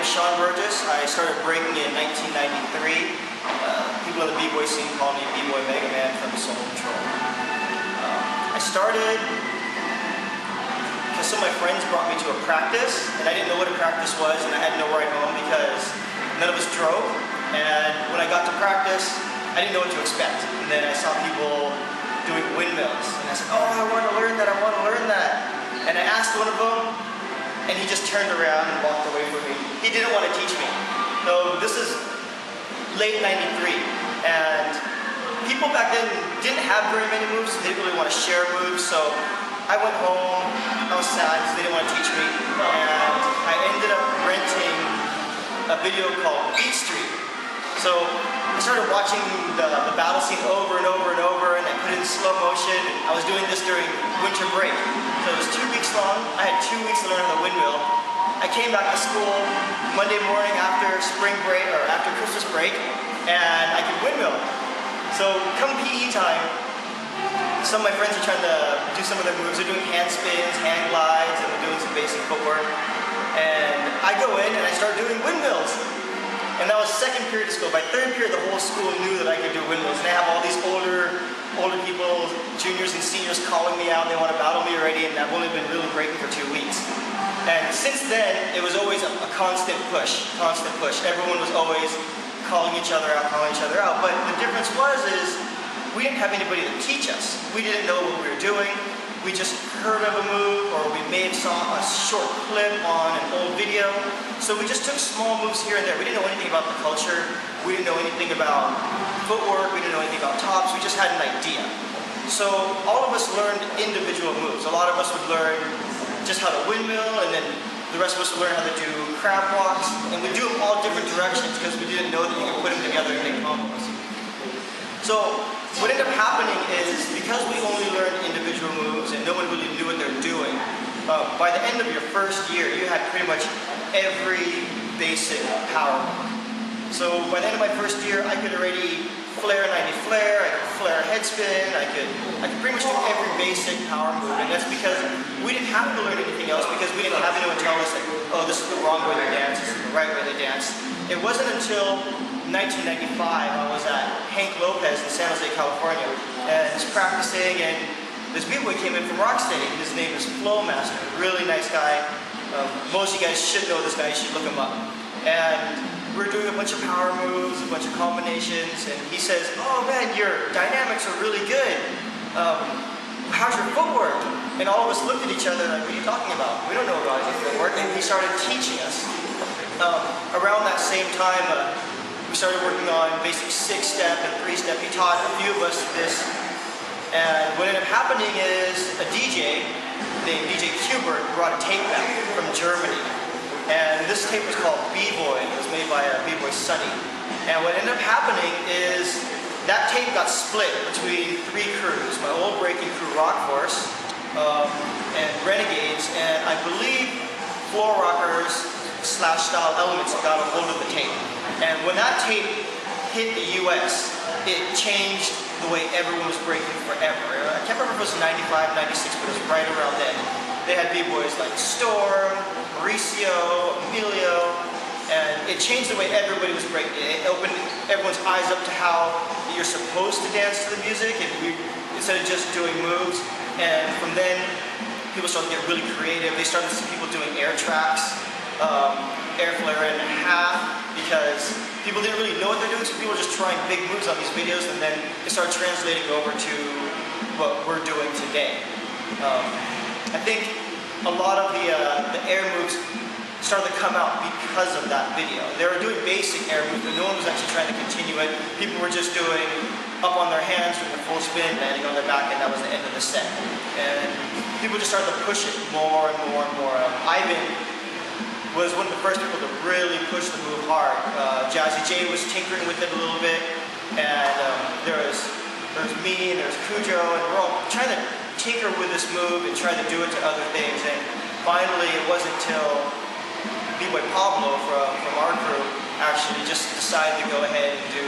I started breaking in 1993. People in the B-Boy scene call me B-Boy Mega Man from Soul Control. I started because some of my friends brought me to a practice, and I didn't know what a practice was, and I had no ride home because none of us drove. And when I got to practice, I didn't know what to expect. And then I saw people doing windmills, and I said, "Oh, I want to learn that, I want to learn that." And I asked one of them, and he just turned around and walked away from me. He didn't want to teach me. So this is late '93, and people back then didn't have very many moves. They didn't really want to share moves, so I went home. I was sad because they didn't want to teach me, and I ended up renting a video called Beat Street. So I started watching the battle scene over and over and over, and I put it in slow motion. I was doing this during winter break, so it was 2 weeks long. I had 2 weeks to learn how to windmill. I came back to school Monday morning after spring break, or after Christmas break, and I could windmill. So come PE time, some of my friends are trying to do some of their moves. They're doing hand spins, hand glides, and they're doing some basic footwork. And I go in and I start doing windmills. And that was second period of school. By third period, the whole school knew that I could do windmills. And they have all these older people, juniors and seniors calling me out. They want to battle me already, and I've only been really breaking for 2 weeks. And since then, it was always a constant push, constant push. Everyone was always calling each other out, But the difference is we didn't have anybody to teach us. We didn't know what we were doing. We just heard of a move, or we may have saw a short clip on an old video. So we just took small moves here and there. We didn't know anything about the culture. We didn't know anything about footwork. We didn't know anything about tops. We just had an idea. So all of us learned individual moves. A lot of us would learn just how to windmill, and then the rest of us would learn how to do crab walks. And we'd do them all different directions because we didn't know that you could put them together and make combos. So what ended up happening is, because we only learned individual moves and no one really knew what they were doing, by the end of your first year, you had pretty much every basic power move. So by the end of my first year, I could already flare 90 flare, I could flare a head spin, I could pretty much do every basic power move. And that's because we didn't have to learn anything else, because we didn't have anyone tell us that, oh, this is the wrong way to dance, this is the right way to dance. It wasn't until 1995, I was at Hank Lopez in San Jose, California, and I was practicing, and this B-Boy came in from Rocksteady. His name is Flowmaster, really nice guy. Most of you guys should know this guy, you should look him up. And we're doing a bunch of power moves, a bunch of combinations, and he says, "Oh man, your dynamics are really good. How's your footwork?" And all of us looked at each other like, "What are you talking about? We don't know about your footwork." And he started teaching us. Around that same time, we started working on basic 6-step and 3-step. He taught a few of us this. And what ended up happening is a DJ named DJ Kubert brought a tape back from Germany. And this tape was called Bboy. It was made by B-Boy Sonny. And what ended up happening is that tape got split between 3 crews. My old breaking crew, Rock Force, and Renegades, and I believe Floor Rockers / Style Elements got a hold of the tape. And when that tape hit the US, it changed the way everyone was breaking forever. I can't remember if it was 95, 96, but it was right around then. They had B-Boys like Storm, Mauricio, Emilio, and it changed the way everybody was breaking. It opened everyone's eyes up to how you're supposed to dance to the music, and instead of just doing moves. And from then, people started to get really creative. They started to see people doing air tracks, air flare in half, because people didn't really know what they're doing, so people were just trying big moves on these videos, and then it started translating over to what we're doing today. I think a lot of the air moves started to come out because of that video. They were doing basic air moves, but no one was actually trying to continue it. People were just doing up on their hands, doing a full spin, landing on their back, and that was the end of the set. And people just started to push it more and more and more. Ivan was one of the first people to really push the move hard. Jazzy J was tinkering with it a little bit, and there was me and there was Cujo, and we're all trying to tinker with this move and try to do it to other things. And finally, it wasn't until B-Boy Pablo from our crew actually just decided to go ahead and do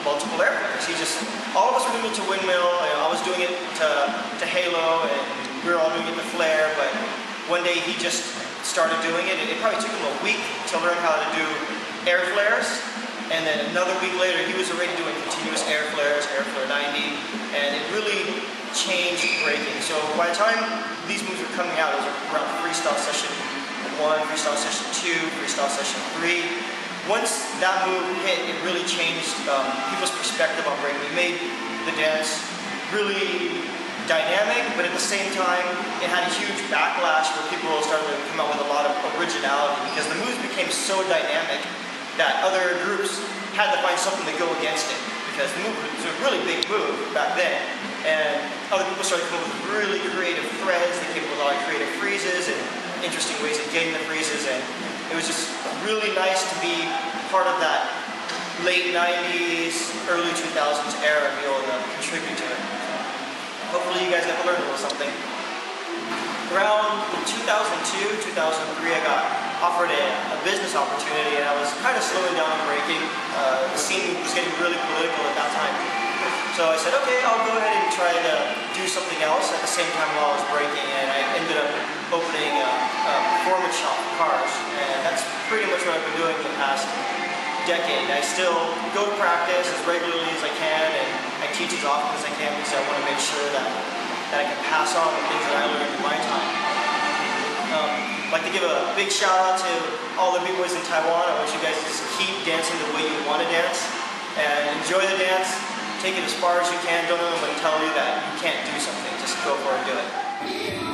multiple air flares. All of us were doing it to windmill, and I was doing it to halo, and we were all doing it to flare, but one day he just started doing it. It probably took him a week to learn how to do air flares, and then another week later he was already doing continuous air flares, air flare 90, and it really changed breaking. So by the time these moves were coming out, it was around freestyle session 1, freestyle session 2, freestyle session 3. Once that move hit, it really changed people's perspective on breaking. It made the dance really dynamic, but at the same time, it had a huge backlash where people started to come out with a lot of originality because the moves became so dynamic that other groups had to find something to go against it because the move was a really big move back then, and other people started coming up with really creative threads. They came up with a lot of creative freezes and interesting ways of getting the freezes, and it was just really nice to be part of that late 90s, early 2000s era and be able to contribute to it. Hopefully you guys got to learn a little something. Around 2002, 2003, I got offered a business opportunity, and I was kind of slowing down on breaking. The scene was getting really political at that time. So I said, okay, I'll go ahead and try to do something else at the same time while I was breaking, and I ended up opening a performance shop for cars, and that's pretty much what I've been doing for the past decade. I still go to practice as regularly as I can, and I teach as often as I can because I want to make sure that I can pass on the things that I learned in my time. I'd like to give a big shout out to all the B-boys in Taiwan. I want you guys to just keep dancing the way you want to dance, and enjoy the dance. Take it as far as you can. Don't let anyone tell you that you can't do something. Just go for it and do it.